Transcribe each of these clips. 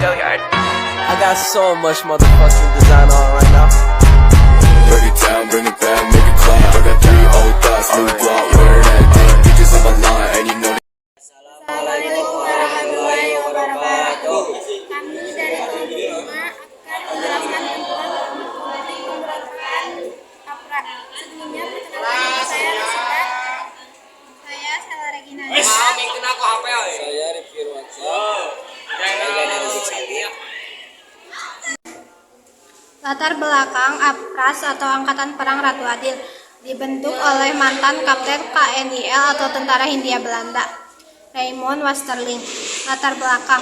I got so much motherfucking design on right now. Break it down, bring it back, make it clap. I got 3 old thoughts, new guap, wear that thing. Bitches on my line, and you know. Assalamualaikum warahmatullahi wabarakatuh. Kami dari kelompok 5 akan menjelaskan tentang politik pemberontakan APRA. Sebelumnya perkenalkan nama saya Rasita. Saya Sela Regina. Saya Rifki Irwansyah. Latar belakang APRAS atau Angkatan Perang Ratu Adil dibentuk oleh mantan Kapten KNIL atau Tentara Hindia Belanda, Raymond Westerling. Latar belakang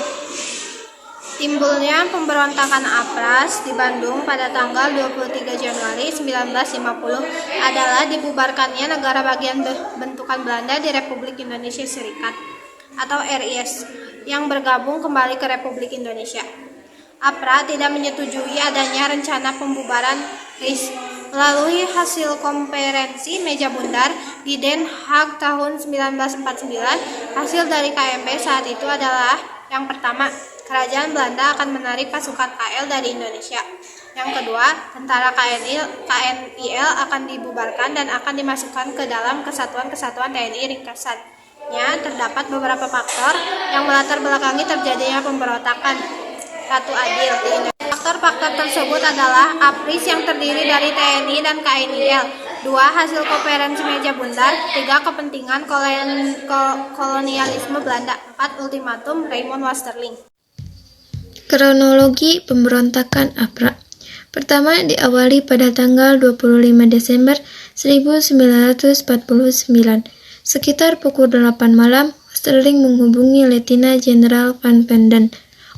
timbulnya pemberontakan APRAS di Bandung pada tanggal 23 Januari 1950 adalah dibubarkannya negara bagian bentukan Belanda di Republik Indonesia Serikat atau RIS yang bergabung kembali ke Republik Indonesia. APRA tidak menyetujui adanya rencana pembubaran RIS. Melalui hasil konferensi meja bundar di Den Haag tahun 1949, hasil dari KMP saat itu adalah yang pertama, kerajaan Belanda akan menarik pasukan KL dari Indonesia. Yang kedua, tentara KNIL akan dibubarkan dan akan dimasukkan ke dalam kesatuan-kesatuan TNI ringkasannya. Terdapat beberapa faktor yang melatar belakangi terjadinya pemberontakan Ratu Adil di Indonesia. Faktor-faktor tersebut adalah APRIS yang terdiri dari TNI dan KNIL, 2. Hasil konferensi meja bundar, 3. Kepentingan kolonialisme Belanda, 4. Ultimatum Raymond Westerling. Kronologi pemberontakan APRA. Pertama, diawali pada tanggal 25 Desember 1949. Sekitar pukul 8 malam, Westerling menghubungi Letina Jenderal Van Venden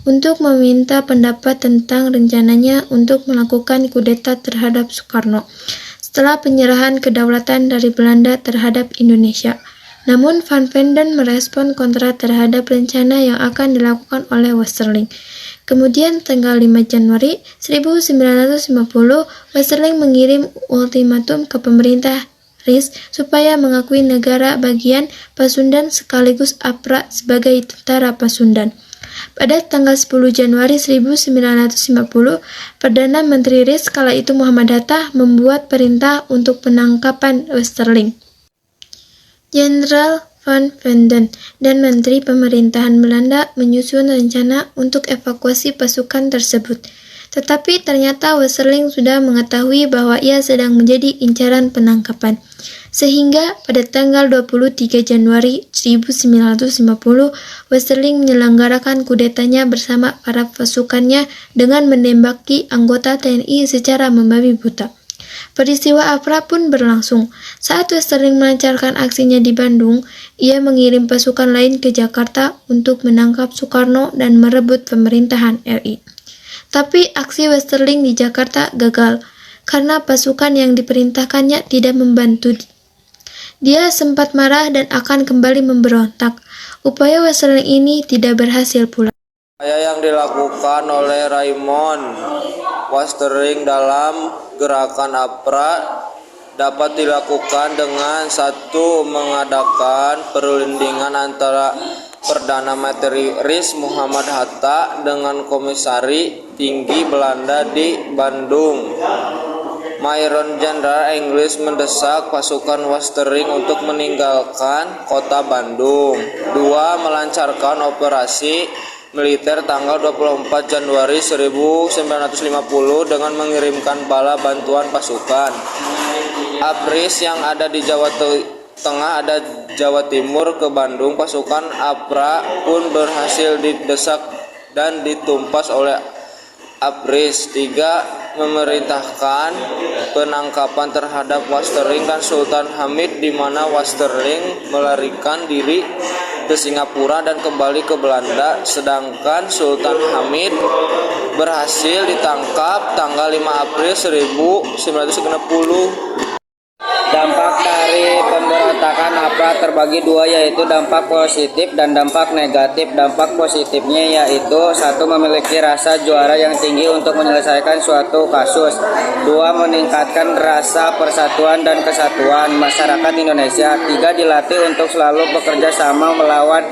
untuk meminta pendapat tentang rencananya untuk melakukan kudeta terhadap Soekarno setelah penyerahan kedaulatan dari Belanda terhadap Indonesia. Namun Van Venden merespon kontra terhadap rencana yang akan dilakukan oleh Westerling. Kemudian tanggal 5 Januari 1950, Westerling mengirim ultimatum ke pemerintah RIS supaya mengakui negara bagian Pasundan sekaligus APRA sebagai tentara Pasundan. Pada tanggal 10 Januari 1950, Perdana Menteri RIS kala itu Muhammad Hatta membuat perintah untuk penangkapan Westerling. Jenderal Van Venden dan Menteri Pemerintahan Belanda menyusun rencana untuk evakuasi pasukan tersebut. Tetapi ternyata Westerling sudah mengetahui bahwa ia sedang menjadi incaran penangkapan. Sehingga pada tanggal 23 Januari 1950, Westerling menyelenggarakan kudetanya bersama para pasukannya dengan menembaki anggota TNI secara membabi buta. Peristiwa APRA pun berlangsung. Saat Westerling melancarkan aksinya di Bandung, ia mengirim pasukan lain ke Jakarta untuk menangkap Soekarno dan merebut pemerintahan RI. Tapi aksi Westerling di Jakarta gagal karena pasukan yang diperintahkannya tidak membantu. Dia sempat marah dan akan kembali memberontak. Upaya Westerling ini tidak berhasil pula. Yang dilakukan oleh Raymond Westerling dalam gerakan APRA dapat dilakukan dengan 1. Mengadakan perundingan antara Perdana Menteri RIS Muhammad Hatta dengan Komisari Tinggi Belanda di Bandung. Mayor Jenderal Inggris mendesak pasukan Westerling untuk meninggalkan kota Bandung. 2. Melancarkan operasi militer tanggal 24 Januari 1950 dengan mengirimkan bala bantuan pasukan APRIS yang ada di Jawa Tengah ada Jawa Timur ke Bandung. Pasukan APRA pun berhasil didesak dan ditumpas oleh APRIS. 3. Memerintahkan penangkapan terhadap Westerling dan Sultan Hamid, di mana Westerling melarikan diri ke Singapura dan kembali ke Belanda, sedangkan Sultan Hamid berhasil ditangkap tanggal 5 April 1960. Dampak dari pemberontakan APRA terbagi dua, yaitu dampak positif dan dampak negatif. Dampak positifnya yaitu 1. Memiliki rasa juara yang tinggi untuk menyelesaikan suatu kasus. 2. Meningkatkan rasa persatuan dan kesatuan masyarakat Indonesia. 3. Dilatih untuk selalu bekerja sama melawan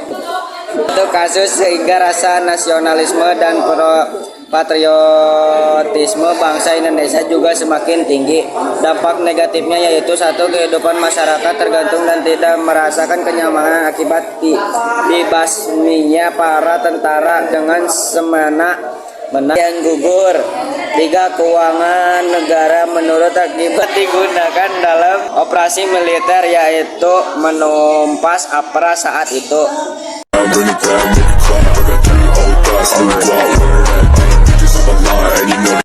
Itu kasus sehingga rasa nasionalisme dan patriotisme bangsa Indonesia juga semakin tinggi. Dampak negatifnya yaitu satu, kehidupan masyarakat tergantung dan tidak merasakan kenyamanan akibat dibasminya para tentara dengan semena-mena yang gugur. 3. Keuangan negara menurut akibat digunakan dalam operasi militer yaitu menumpas APRA saat itu. Bring it down, make it clap. I got 3 old thoughts, new block, wearing that thing. Bitches on my line, and you know